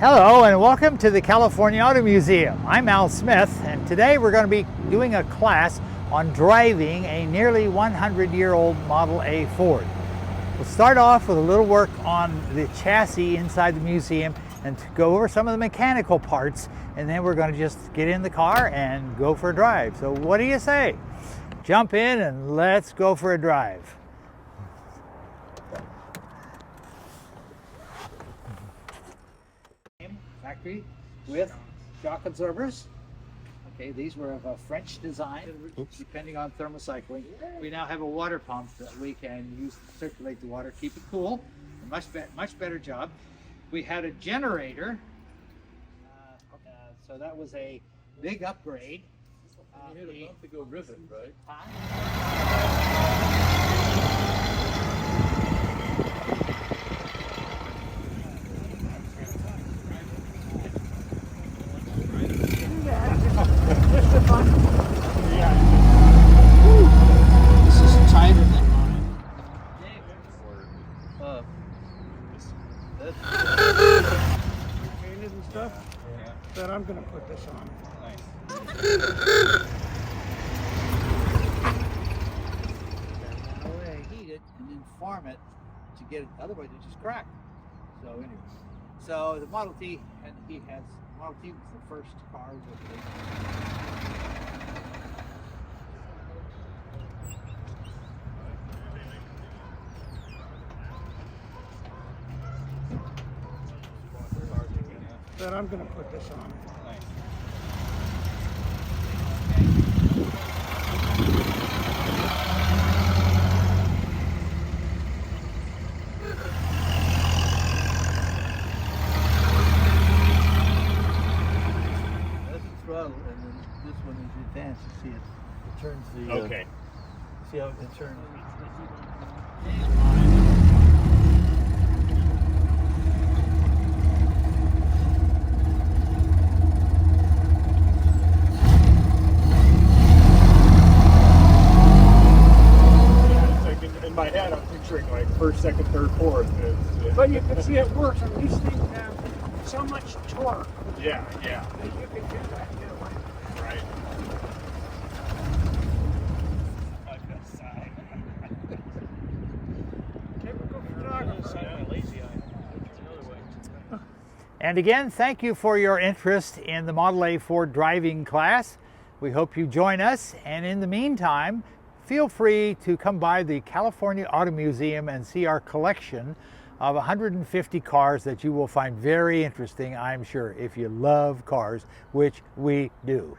Hello and welcome to the California Auto Museum. I'm Al Smith, and today we're going to be doing a class on driving a nearly 100-year-old Model A Ford. We'll start off with a little work on the chassis inside the museum and to go over some of the mechanical parts, and then we're going to just get in the car and go for a drive. So what do you say? Jump in and let's go for a drive. Factory with shock absorbers. Okay, these were of a French design, depending on thermocycling. We now have a water pump that we can use to circulate the water, keep it cool. Much better job. We had a generator, so that was a big upgrade. You hit a bump to go rivet, right? This is tighter than mine. Painted and stuff. Yeah. But I'm gonna put this on. Nice. Now I heat it and then farm it to get it, otherwise it just cracked. So anyway, so the Model T, and Model T was the first car with the But I'm gonna put this on. Nice. That's the throttle, and then this one is advanced. You see it turns the. Okay. See how it turns. In my head, I'm picturing like first, second, third, fourth. But you can see it works, and these things have so much torque Yeah. that you can do that. Get away. Right. Typical photographer. And again, thank you for your interest in the Model A Ford driving class. We hope you join us, and in the meantime, feel free to come by the California Auto Museum and see our collection of 150 cars that you will find very interesting, I'm sure, if you love cars, which we do.